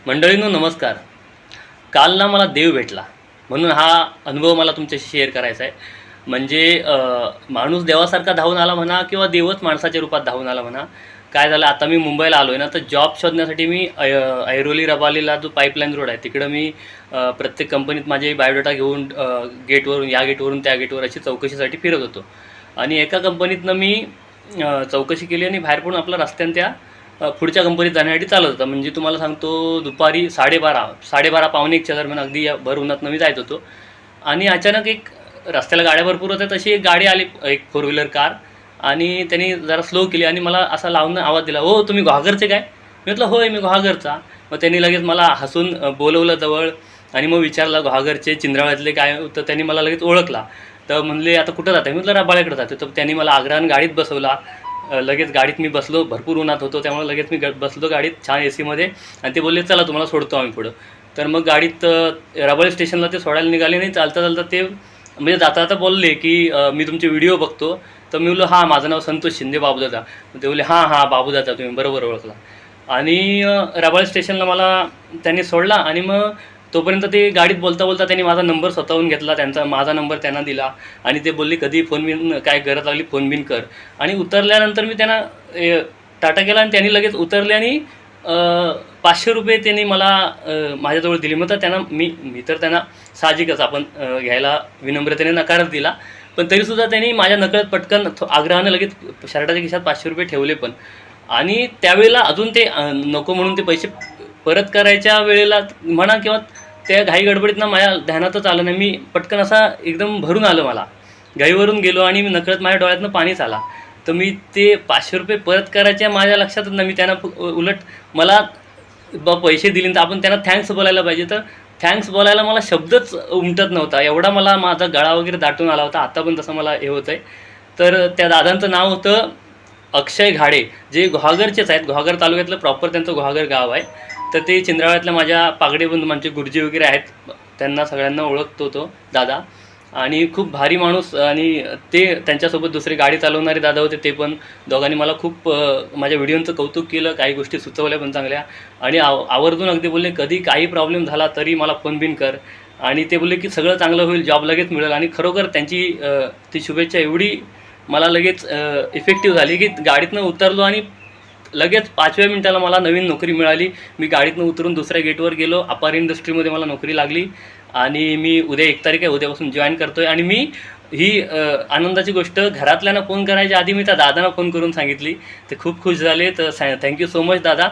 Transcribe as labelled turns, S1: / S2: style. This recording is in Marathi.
S1: मंडळींनो नमस्कार. काल ना मला देव भेटला म्हणून हा अनुभव मला तुमच्याशी शेअर करायचा आहे. म्हणजे माणूस देवासारखा धावून आला म्हणा किंवा देवच माणसाच्या रूपात धावून आला म्हणा. काय झालं, आता मी मुंबईला आलो आहे ना, तर जॉब शोधण्यासाठी मी ऐरोली रबालीला जो पाईपलाईन रोड आहे तिकडं मी प्रत्येक कंपनीत माझे बायोडाटा घेऊन गेटवरून या गेटवरून त्या गेटवर अशी चौकशीसाठी फिरत होतो. आणि एका कंपनीतनं मी चौकशी केली आणि बाहेर पडून आपला रस्त्यानं त्या पुढच्या कंपनीत जाण्यासाठी चालत होता. म्हणजे तुम्हाला सांगतो दुपारी 12:30 पावणे 1च्या दरम्यान अगदी या भर उन्हातनं मी जात होतो. आणि अचानक एक रस्त्याला गाड्या भरपूर होत्या, तशी एक गाडी आली, एक फोर व्हीलर कार. आणि त्यांनी जरा स्लो केली आणि मला असा लावून आवाज दिला, "हो तुम्ही गुहागरचे काय?" मी म्हटलं, "होय मी गुहागरचा." मग त्यांनी लगेच मला हसून बोलवलं जवळ आणि मग विचारलं, "गुहागरचे चिंद्राळ्यातले काय?" तर त्यांनी मला लगेच ओळखला. तर म्हणले, "आता कुठं जात आहे?" मी म्हटलं, "रबाळ्याकडे जातो." तर त्यांनी मला आग्रहानं गाडीत बसवला. लगेच गाडीत मी बसलो. भरपूर उन्हात होतो त्यामुळे लगेच मी बसलो गाडीत छान एसीमध्ये. आणि ते बोलले, "चला तुम्हाला सोडतो आम्ही पुढं." तर मग गाडीत रबाळे स्टेशनला ते सोडायला निघाले. नाही चालता चालता ते म्हणजे जाता जाता बोलले की "मी तुमचे व्हिडिओ बघतो." तर मी बोललो, "हां माझं नाव संतोष शिंदे बाबूदादा." ते बोलले, "हां हां बाबूदादा तुम्ही बरोबर ओळखला." आणि रबाळे स्टेशनला मला त्यांनी सोडला. आणि मग तोपर्यंत ते गाडीत बोलता बोलता त्यांनी माझा नंबर स्वतःहून घेतला, त्यांचा माझा नंबर त्यांना दिला. आणि ते बोलले, "कधी फोन बिन काय गरज लागली फोन बिन कर." आणि उतरल्यानंतर मी त्यांना टाटा केला आणि त्यांनी लगेच उतरले आणि ₹500 त्यांनी मला माझ्याजवळ दिले. मग तर त्यांना मी मी तर त्यांना साहजिकच आपण घ्यायला विनम्रतेने नकारच दिला. पण तरीसुद्धा त्यांनी माझ्या नकळत पटकन आग्रहानं लगेच शर्टाच्या खिशात ₹500 ठेवले पण. आणि त्यावेळेला अजून ते नको म्हणून ते पैसे परत करायच्या वेळेला म्हणा किंवा त्या घाई गडबडीतनं माझ्या ध्यानातच आलं नाही. मी पटकन असा एकदम भरून आलं मला. घाईवरून गेलो आणि मी नकळत माझ्या डोळ्यातनं पाणीच आला. तर मी ते ₹500 परत करायच्या माझ्या लक्षातच नाही. मी त्यांना उलट मला पैसे दिले तर आपण त्यांना थँक्स बोलायला पाहिजे. तर थँक्स बोलायला मला शब्दच उमटत नव्हता. एवढा मला माझा गळा वगैरे दाटून आला होता. आता पण तसं मला हे होतं आहे. तर त्या दादांचं नाव होतं अक्षय घाडे, जे गुहागरचेच आहेत. गुहागर तालुक्यातलं प्रॉपर त्यांचं गुहागर गाव आहे. तर ते चिंद्राळ्यातल्या माझ्या पागडे बंधू म्हणजे गुरुजी वगैरे आहेत. त्यांना सगळ्यांना ओळखतो तो दादा. आणि खूप भारी माणूस. आणि ते त्यांच्यासोबत दुसरी गाडी चालवणारे दादा होते. ते पण दोघांनी मला खूप माझ्या व्हिडिओचं कौतुक केलं, काही गोष्टी सुचवल्या पण चांगल्या. आणि आवर्जून अगदी बोलले, "कधी काही प्रॉब्लेम झाला तरी मला फोन बिन कर." आणि ते बोलले की "सगळं चांगलं होईल, जॉब लगेच मिळेल." आणि खरोखर त्यांची ती शुभेच्छा एवढी मला लगेच इफेक्टिव्ह झाली की गाडीतनं उतरलो आणि लगेच 5व्या मिनिटाला मला नवीन नोकरी मिळाली. मी गाडीतनं उतरून दुसऱ्या गेटवर गेलो. अपार इंडस्ट्रीमध्ये मला नोकरी लागली. आणि मी उद्या 1 तारीख आहे, उद्यापासून जॉईन करतो आहे. आणि मी ही आनंदाची गोष्ट घरातल्यांना फोन करायच्या आधी मी त्या दादांना फोन करून सांगितली. ते खूप खुश झाले. तर थँक्यू सो मच दादा.